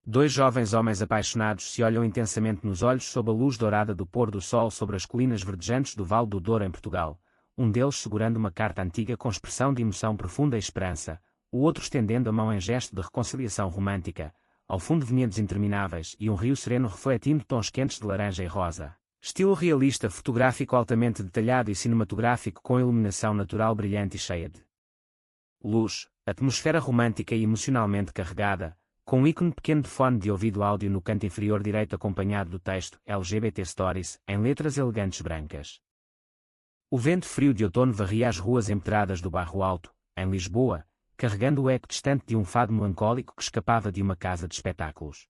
Dois jovens homens apaixonados se olham intensamente nos olhos sob a luz dourada do pôr do sol sobre as colinas verdejantes do Vale do Douro em Portugal, um deles segurando uma carta antiga com expressão de emoção profunda e esperança, o outro estendendo a mão em gesto de reconciliação romântica, ao fundo vinhedos intermináveis e um rio sereno refletindo tons quentes de laranja e rosa. Estilo realista fotográfico altamente detalhado e cinematográfico com iluminação natural brilhante e cheia de luz, atmosfera romântica e emocionalmente carregada, com um ícone pequeno de fone de ouvido áudio no canto inferior direito acompanhado do texto LGBT Stories, em letras elegantes brancas. O vento frio de outono varria as ruas empedradas do Bairro Alto, em Lisboa, carregando o eco distante de um fado melancólico que escapava de uma casa de espetáculos.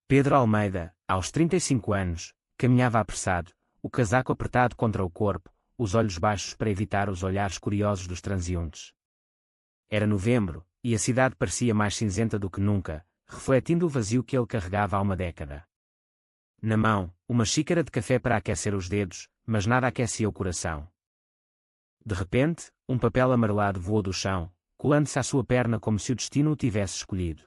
Pedro Almeida, aos 35 anos, caminhava apressado, o casaco apertado contra o corpo, os olhos baixos para evitar os olhares curiosos dos transeuntes. Era novembro, e a cidade parecia mais cinzenta do que nunca, refletindo o vazio que ele carregava há uma década. Na mão, uma xícara de café para aquecer os dedos, mas nada aquecia o coração. De repente, um papel amarelado voou do chão, colando-se à sua perna como se o destino o tivesse escolhido.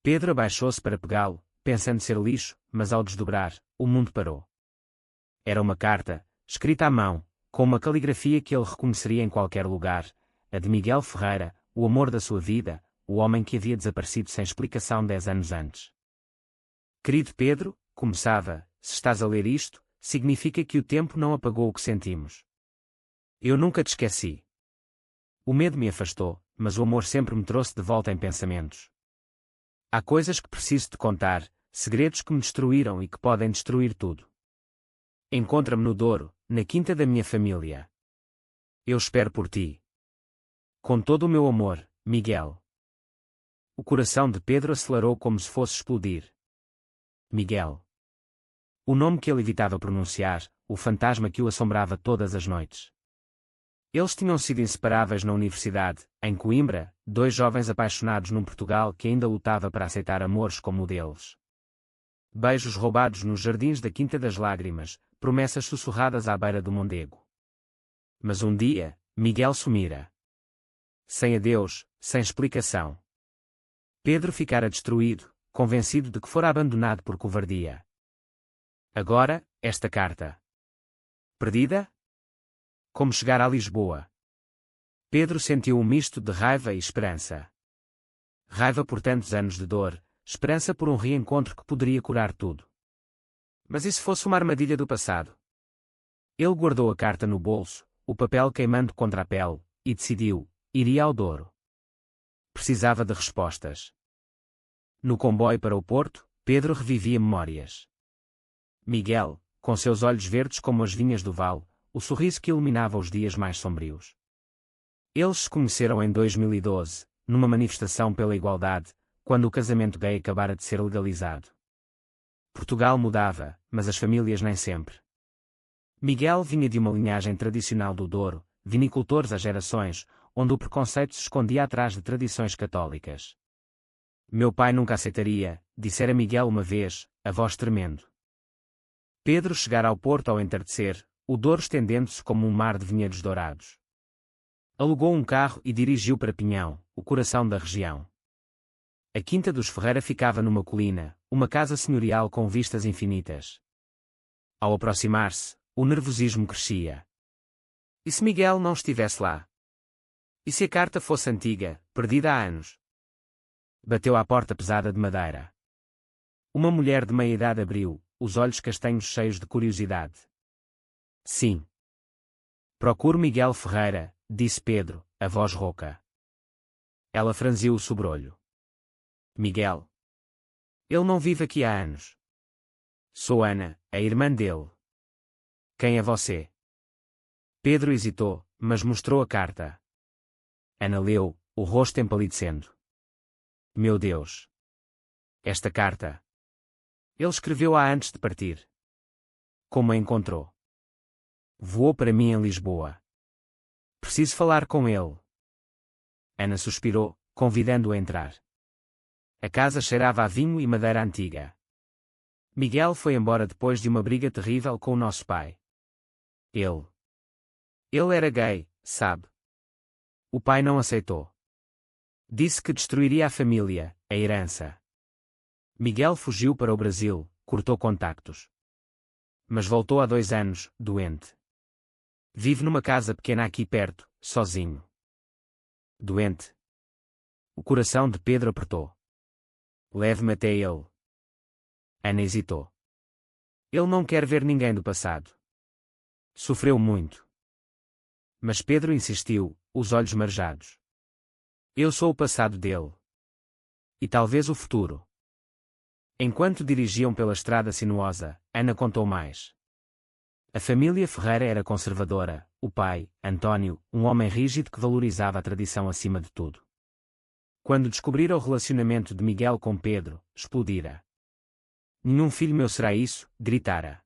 Pedro abaixou-se para pegá-lo, pensando ser lixo, mas ao desdobrar, o mundo parou. Era uma carta, escrita à mão, com uma caligrafia que ele reconheceria em qualquer lugar, a de Miguel Ferreira, o amor da sua vida, o homem que havia desaparecido sem explicação 10 anos antes. Querido Pedro, começava, se estás a ler isto, significa que o tempo não apagou o que sentimos. Eu nunca te esqueci. O medo me afastou, mas o amor sempre me trouxe de volta em pensamentos. Há coisas que preciso te contar, segredos que me destruíram e que podem destruir tudo. Encontra-me no Douro, na quinta da minha família. Eu espero por ti. Com todo o meu amor, Miguel. O coração de Pedro acelerou como se fosse explodir. Miguel. O nome que ele evitava pronunciar, o fantasma que o assombrava todas as noites. Eles tinham sido inseparáveis na universidade, em Coimbra, dois jovens apaixonados num Portugal que ainda lutava para aceitar amores como o deles. Beijos roubados nos jardins da Quinta das Lágrimas, promessas sussurradas à beira do Mondego. Mas um dia, Miguel sumira. Sem adeus, sem explicação. Pedro ficara destruído, convencido de que fora abandonado por covardia. Agora, esta carta. Perdida? Como chegar a Lisboa? Pedro sentiu um misto de raiva e esperança. Raiva por tantos anos de dor, esperança por um reencontro que poderia curar tudo. Mas e se fosse uma armadilha do passado? Ele guardou a carta no bolso, o papel queimando contra a pele, e decidiu: iria ao Douro. Precisava de respostas. No comboio para o Porto, Pedro revivia memórias. Miguel, com seus olhos verdes como as vinhas do vale, o sorriso que iluminava os dias mais sombrios. Eles se conheceram em 2012, numa manifestação pela igualdade, quando o casamento gay acabara de ser legalizado. Portugal mudava, mas as famílias nem sempre. Miguel vinha de uma linhagem tradicional do Douro, vinicultores há gerações, onde o preconceito se escondia atrás de tradições católicas. Meu pai nunca aceitaria, dissera Miguel uma vez, a voz tremendo. Pedro chegara ao Porto ao entardecer, o Douro estendendo-se como um mar de vinhedos dourados. Alugou um carro e dirigiu para Pinhão, o coração da região. A Quinta dos Ferreira ficava numa colina, uma casa senhorial com vistas infinitas. Ao aproximar-se, o nervosismo crescia. E se Miguel não estivesse lá? E se a carta fosse antiga, perdida há anos? Bateu à porta pesada de madeira. Uma mulher de meia-idade abriu, os olhos castanhos cheios de curiosidade. Sim. Procuro Miguel Ferreira, disse Pedro, a voz rouca. Ela franziu o sobrolho. Miguel. Ele não vive aqui há anos. Sou Ana, a irmã dele. Quem é você? Pedro hesitou, mas mostrou a carta. Ana leu, o rosto empalidecendo. Meu Deus! Esta carta. Ele escreveu-a antes de partir. Como a encontrou? Voou para mim em Lisboa. Preciso falar com ele. Ana suspirou, convidando-o a entrar. A casa cheirava a vinho e madeira antiga. Miguel foi embora depois de uma briga terrível com o nosso pai. Ele era gay, sabe? O pai não aceitou. Disse que destruiria a família, a herança. Miguel fugiu para o Brasil, cortou contactos. Mas voltou há 2 anos, doente. Vive numa casa pequena aqui perto, sozinho. Doente. O coração de Pedro apertou. Leve-me até ele. Ana hesitou. Ele não quer ver ninguém do passado. Sofreu muito. Mas Pedro insistiu, os olhos marejados. Eu sou o passado dele. E talvez o futuro. Enquanto dirigiam pela estrada sinuosa, Ana contou mais. A família Ferreira era conservadora, o pai, António, um homem rígido que valorizava a tradição acima de tudo. Quando descobrira o relacionamento de Miguel com Pedro, explodira. Nenhum filho meu será isso, gritara.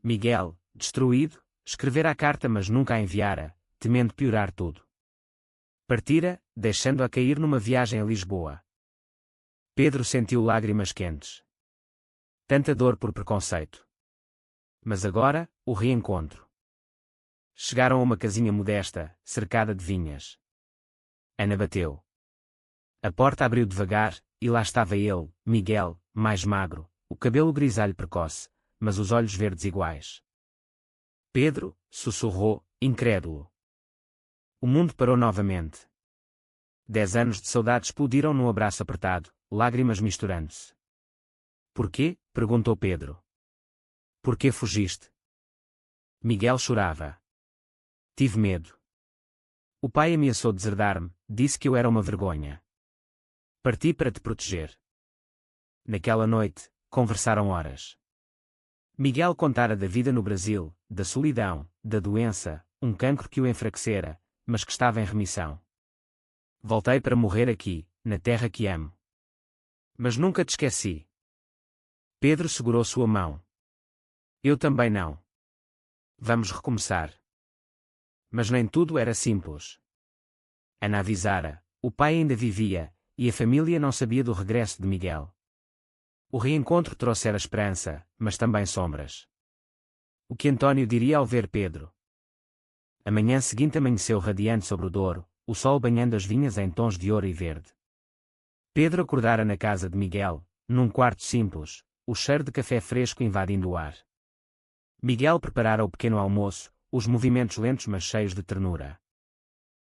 Miguel, destruído, escrevera a carta mas nunca a enviara, temendo piorar tudo. Partira, deixando-a cair numa viagem a Lisboa. Pedro sentiu lágrimas quentes. Tanta dor por preconceito. Mas agora, o reencontro. Chegaram a uma casinha modesta, cercada de vinhas. Ana bateu. A porta abriu devagar, e lá estava ele, Miguel, mais magro, o cabelo grisalho precoce, mas os olhos verdes iguais. Pedro, sussurrou, incrédulo. O mundo parou novamente. 10 anos de saudade explodiram num abraço apertado, lágrimas misturando-se. Porquê? Perguntou Pedro. Porquê fugiste? Miguel chorava. Tive medo. O pai ameaçou deserdar-me, disse que eu era uma vergonha. Parti para te proteger. Naquela noite, conversaram horas. Miguel contara da vida no Brasil, da solidão, da doença, um cancro que o enfraquecera, mas que estava em remissão. Voltei para morrer aqui, na terra que amo. Mas nunca te esqueci. Pedro segurou sua mão. Eu também não. Vamos recomeçar. Mas nem tudo era simples. Ana avisara, o pai ainda vivia, e a família não sabia do regresso de Miguel. O reencontro trouxera esperança, mas também sombras. O que António diria ao ver Pedro? A manhã seguinte amanheceu radiante sobre o Douro, o sol banhando as vinhas em tons de ouro e verde. Pedro acordara na casa de Miguel, num quarto simples, o cheiro de café fresco invadindo o ar. Miguel preparara o pequeno almoço, os movimentos lentos mas cheios de ternura.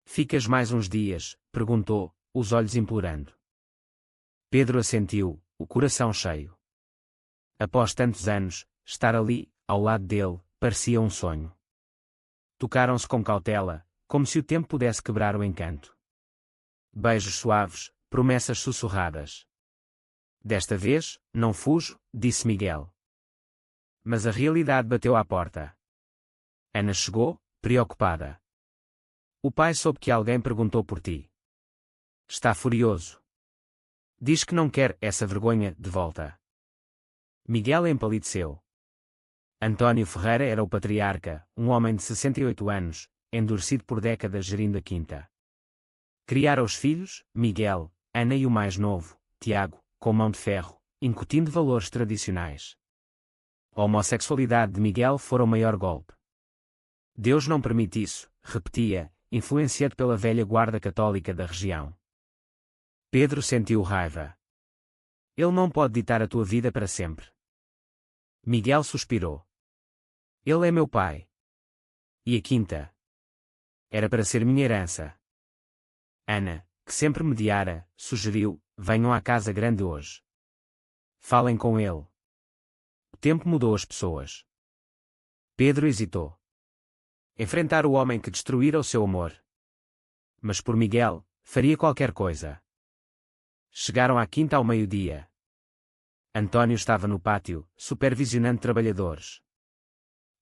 Ficas mais uns dias? Perguntou, os olhos implorando. Pedro assentiu, o coração cheio. Após tantos anos, estar ali, ao lado dele, parecia um sonho. Tocaram-se com cautela, como se o tempo pudesse quebrar o encanto. Beijos suaves, promessas sussurradas. Desta vez, não fujo, disse Miguel. Mas a realidade bateu à porta. Ana chegou, preocupada. O pai soube que alguém perguntou por ti. Está furioso. Diz que não quer essa vergonha de volta. Miguel empalideceu. António Ferreira era o patriarca, um homem de 68 anos, endurecido por décadas gerindo a quinta. Criara os filhos, Miguel, Ana e o mais novo, Tiago, com mão de ferro, incutindo valores tradicionais. A homossexualidade de Miguel fora o maior golpe. Deus não permite isso, repetia, influenciado pela velha guarda católica da região. Pedro sentiu raiva. Ele não pode ditar a tua vida para sempre. Miguel suspirou. Ele é meu pai. E a quinta? Era para ser minha herança. Ana, que sempre mediara, sugeriu, venham à casa grande hoje. Falem com ele. O tempo mudou as pessoas. Pedro hesitou. Enfrentar o homem que destruíra o seu amor. Mas por Miguel, faria qualquer coisa. Chegaram à quinta ao meio-dia. António estava no pátio, supervisionando trabalhadores.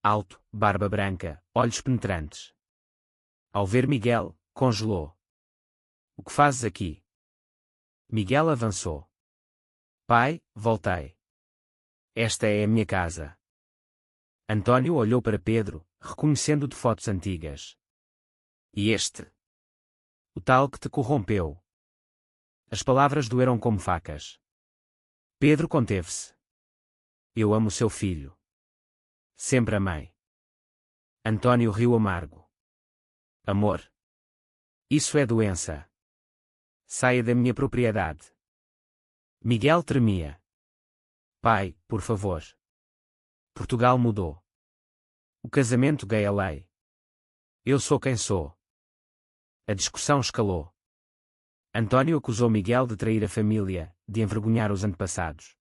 Alto, barba branca, olhos penetrantes. Ao ver Miguel, congelou. O que fazes aqui? Miguel avançou. Pai, voltei. Esta é a minha casa. António olhou para Pedro, reconhecendo de fotos antigas. E este? O tal que te corrompeu. As palavras doeram como facas. Pedro conteve-se. Eu amo seu filho. Sempre amei. António riu amargo. Amor. Isso é doença. Saia da minha propriedade. Miguel tremia. Pai, por favor. Portugal mudou. O casamento gay é lei. Eu sou quem sou. A discussão escalou. António acusou Miguel de trair a família, de envergonhar os antepassados.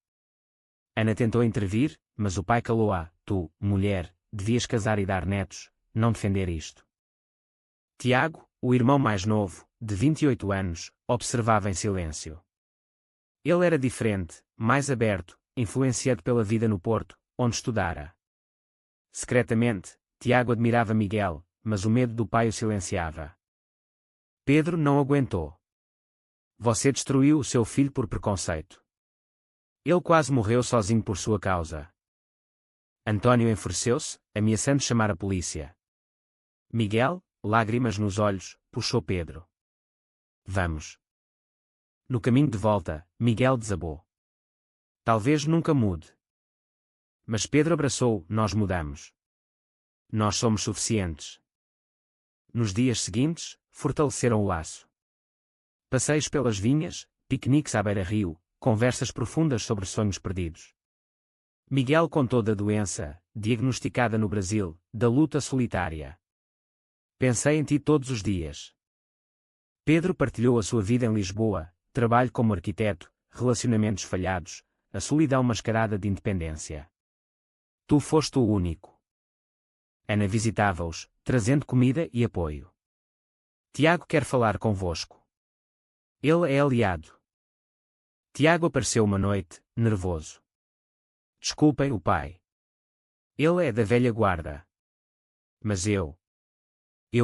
Ana tentou intervir, mas o pai calou-a. Tu, mulher, devias casar e dar netos, não defender isto. Tiago, o irmão mais novo, de 28 anos, observava em silêncio. Ele era diferente, mais aberto, influenciado pela vida no Porto, onde estudara. Secretamente, Tiago admirava Miguel, mas o medo do pai o silenciava. Pedro não aguentou. Você destruiu o seu filho por preconceito. Ele quase morreu sozinho por sua causa. António enfureceu-se, ameaçando chamar a polícia. Miguel, lágrimas nos olhos, puxou Pedro. Vamos. No caminho de volta, Miguel desabou. Talvez nunca mude. Mas Pedro abraçou, nós mudamos. Nós somos suficientes. Nos dias seguintes, fortaleceram o laço. Passeios pelas vinhas, piqueniques à beira-rio, conversas profundas sobre sonhos perdidos. Miguel contou da doença, diagnosticada no Brasil, da luta solitária. Pensei em ti todos os dias. Pedro partilhou a sua vida em Lisboa, trabalho como arquiteto, relacionamentos falhados, a solidão mascarada de independência. Tu foste o único. Ana visitava-os, trazendo comida e apoio. Tiago quer falar convosco. Ele é aliado. Tiago apareceu uma noite, nervoso. Desculpem o pai. Ele é da velha guarda. Mas eu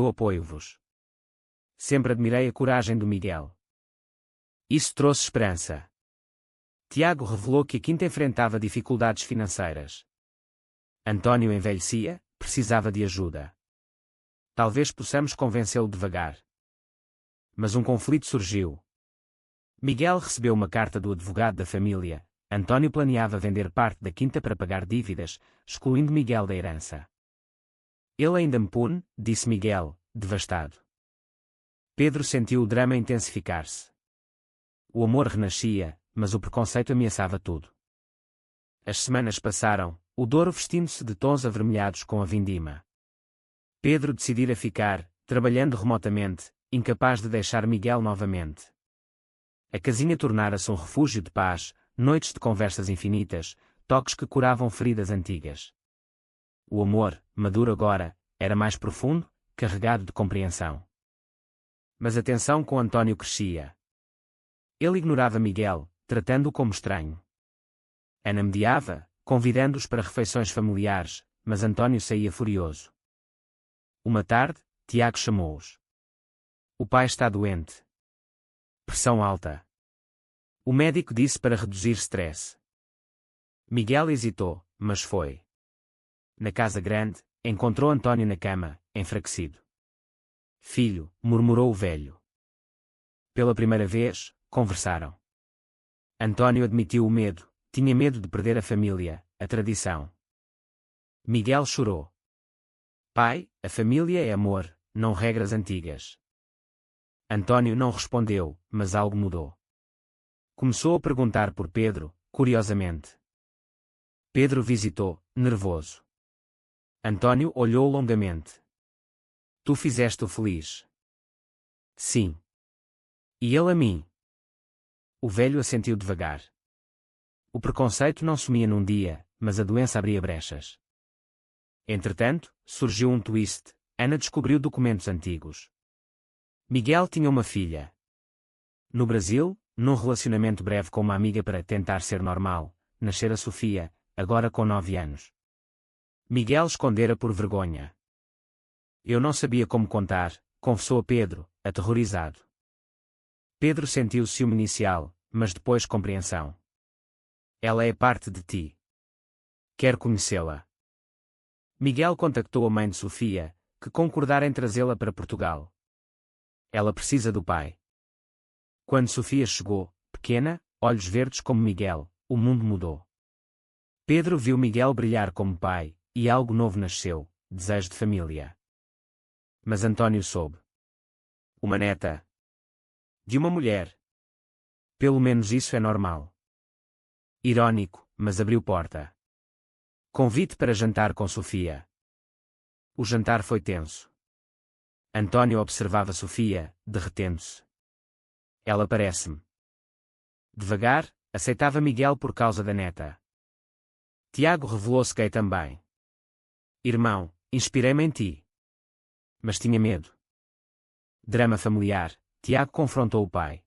apoio-vos. Sempre admirei a coragem do Miguel. Isso trouxe esperança. Tiago revelou que a quinta enfrentava dificuldades financeiras. António envelhecia, precisava de ajuda. Talvez possamos convencê-lo devagar. Mas um conflito surgiu. Miguel recebeu uma carta do advogado da família. António planeava vender parte da quinta para pagar dívidas, excluindo Miguel da herança. Ele ainda me pune, disse Miguel, devastado. Pedro sentiu o drama intensificar-se. O amor renascia, mas o preconceito ameaçava tudo. As semanas passaram, o Douro vestindo-se de tons avermelhados com a vindima. Pedro decidira ficar, trabalhando remotamente, incapaz de deixar Miguel novamente. A casinha tornara-se um refúgio de paz, noites de conversas infinitas, toques que curavam feridas antigas. O amor, maduro agora, era mais profundo, carregado de compreensão. Mas a tensão com António crescia. Ele ignorava Miguel, tratando-o como estranho. Ana mediava, convidando-os para refeições familiares, mas António saía furioso. Uma tarde, Tiago chamou-os. O pai está doente. Pressão alta. O médico disse para reduzir stress. Miguel hesitou, mas foi. Na casa grande, encontrou António na cama, enfraquecido. Filho, murmurou o velho. Pela primeira vez, conversaram. António admitiu o medo, tinha medo de perder a família, a tradição. Miguel chorou. Pai, a família é amor, não regras antigas. António não respondeu, mas algo mudou. Começou a perguntar por Pedro, curiosamente. Pedro visitou, nervoso. António olhou longamente. Tu fizeste-o feliz. Sim. E ele a mim. O velho assentiu devagar. O preconceito não sumia num dia, mas a doença abria brechas. Entretanto, surgiu um twist. Ana descobriu documentos antigos. Miguel tinha uma filha. No Brasil, num relacionamento breve com uma amiga para tentar ser normal, nascera Sofia, agora com 9 anos. Miguel escondera por vergonha. Eu não sabia como contar, confessou a Pedro, aterrorizado. Pedro sentiu ciúme inicial, mas depois compreensão. Ela é parte de ti. Quero conhecê-la. Miguel contactou a mãe de Sofia, que concordara em trazê-la para Portugal. Ela precisa do pai. Quando Sofia chegou, pequena, olhos verdes como Miguel, o mundo mudou. Pedro viu Miguel brilhar como pai, e algo novo nasceu, desejo de família. Mas António soube. Uma neta. De uma mulher. Pelo menos isso é normal. Irônico, mas abriu porta. Convite para jantar com Sofia. O jantar foi tenso. António observava Sofia, derretendo-se. Ela parece-me. Devagar, aceitava Miguel por causa da neta. Tiago revelou-se gay também. Irmão, inspirei-me em ti. Mas tinha medo. Drama familiar, Tiago confrontou o pai.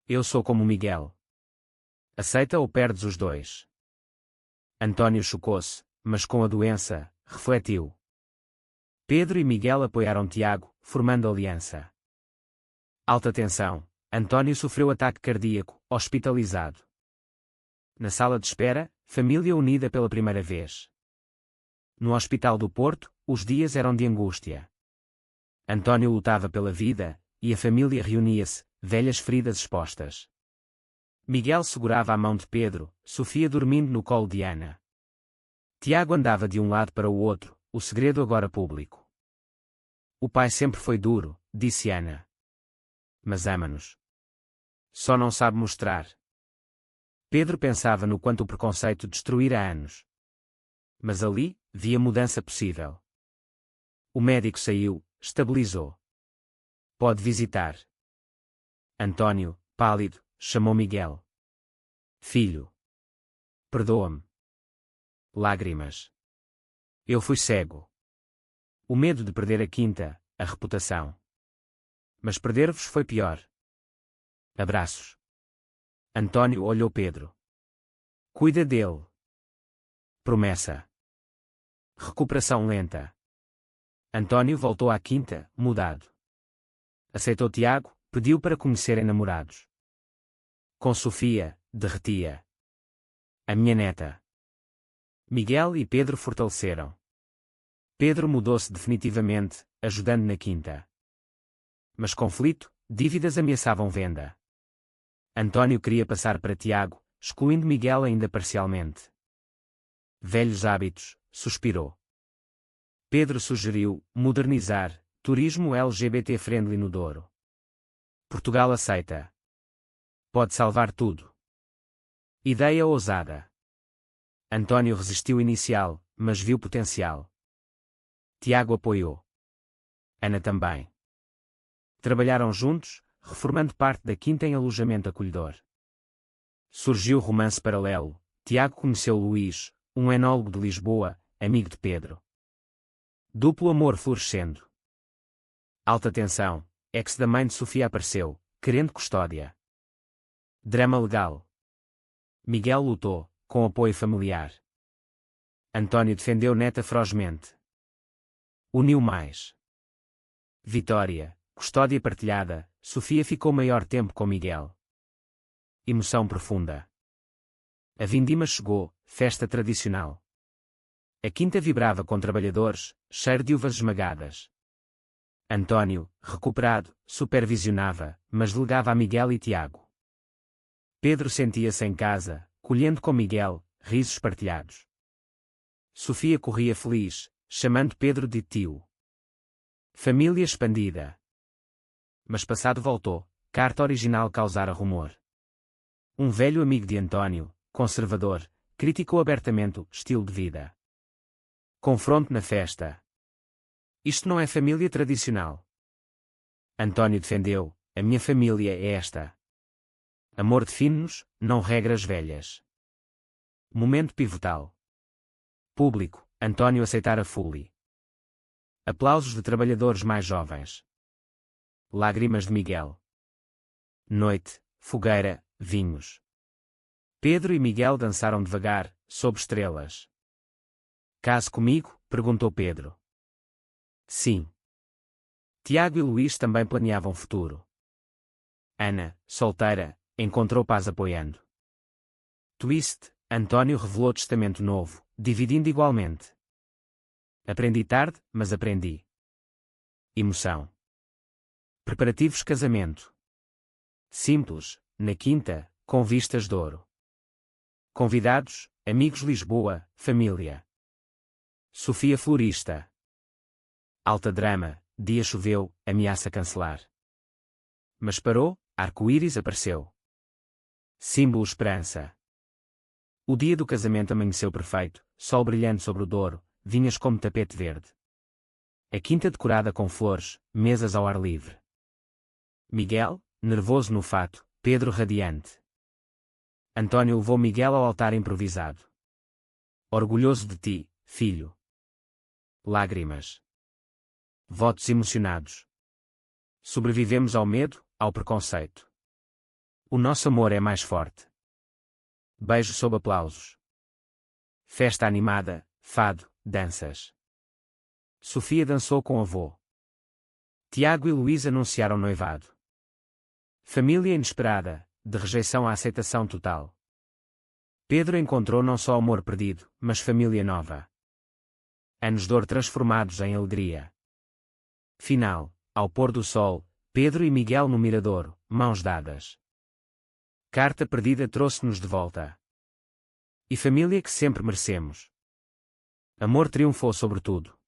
Eu sou como Miguel. Aceita ou perdes os dois? António chocou-se, mas com a doença, refletiu. Pedro e Miguel apoiaram Tiago, formando aliança. Alta tensão. António sofreu ataque cardíaco, hospitalizado. Na sala de espera, família unida pela primeira vez. No Hospital do Porto, os dias eram de angústia. António lutava pela vida, e a família reunia-se, velhas feridas expostas. Miguel segurava a mão de Pedro, Sofia dormindo no colo de Ana. Tiago andava de um lado para o outro, o segredo agora público. O pai sempre foi duro, disse Ana. Mas ama-nos. Só não sabe mostrar. Pedro pensava no quanto o preconceito destruíra anos. Mas ali, via mudança possível. O médico saiu, estabilizou. Pode visitar. António, pálido, chamou Miguel. Filho. Perdoa-me. Lágrimas. Eu fui cego. O medo de perder a quinta, a reputação. Mas perder-vos foi pior. Abraços. António olhou Pedro. Cuida dele. Promessa. Recuperação lenta. António voltou à quinta, mudado. Aceitou Tiago, pediu para conhecerem namorados. Com Sofia, derretia. A minha neta. Miguel e Pedro fortaleceram. Pedro mudou-se definitivamente, ajudando na quinta. Mas conflito, dívidas ameaçavam venda. António queria passar para Tiago, excluindo Miguel ainda parcialmente. Velhos hábitos, suspirou. Pedro sugeriu modernizar, turismo LGBT-friendly no Douro. Portugal aceita. Pode salvar tudo. Ideia ousada. António resistiu inicial, mas viu potencial. Tiago apoiou. Ana também. Trabalharam juntos, reformando parte da quinta em alojamento acolhedor. Surgiu romance paralelo. Tiago conheceu Luís, um enólogo de Lisboa, amigo de Pedro. Duplo amor florescendo. Alta tensão. Ex da mãe de Sofia apareceu, querendo custódia. Drama legal. Miguel lutou, com apoio familiar. António defendeu neta ferozmente. Uniu mais. Vitória, custódia partilhada, Sofia ficou maior tempo com Miguel. Emoção profunda. A vindima chegou, festa tradicional. A quinta vibrava com trabalhadores, cheiro de uvas esmagadas. António, recuperado, supervisionava, mas delegava a Miguel e Tiago. Pedro sentia-se em casa, colhendo com Miguel, risos partilhados. Sofia corria feliz, chamando Pedro de tio. Família expandida. Mas passado voltou, carta original causara rumor. Um velho amigo de António, conservador, criticou abertamente o estilo de vida. Confronto na festa. Isto não é família tradicional. António defendeu, a minha família é esta. Amor define-nos, não regras velhas. Momento pivotal. Público, António aceitara Fully. Aplausos de trabalhadores mais jovens. Lágrimas de Miguel. Noite, fogueira, vinhos. Pedro e Miguel dançaram devagar, sob estrelas. Case comigo? Perguntou Pedro. Sim. Tiago e Luís também planeavam futuro. Ana, solteira, encontrou paz apoiando. Twist, António revelou testamento novo, dividindo igualmente. Aprendi tarde, mas aprendi. Emoção. Preparativos casamento. Simples, na quinta, com vistas de ouro. Convidados, amigos Lisboa, família. Sofia florista. Alta drama, dia choveu, ameaça cancelar. Mas parou, arco-íris apareceu. Símbolo esperança. O dia do casamento amanheceu perfeito, sol brilhante sobre o Douro, vinhas como tapete verde. A quinta decorada com flores, mesas ao ar livre. Miguel, nervoso no fato, Pedro radiante. Antônio levou Miguel ao altar improvisado. Orgulhoso de ti, filho. Lágrimas. Votos emocionados. Sobrevivemos ao medo, ao preconceito. O nosso amor é mais forte. Beijo sob aplausos. Festa animada, fado, danças. Sofia dançou com o avô. Tiago e Luís anunciaram noivado. Família inesperada, de rejeição à aceitação total. Pedro encontrou não só amor perdido, mas família nova. Anos de dor transformados em alegria. Final, ao pôr do sol, Pedro e Miguel no miradouro, mãos dadas. Carta perdida trouxe-nos de volta. E família que sempre merecemos. Amor triunfou sobre tudo.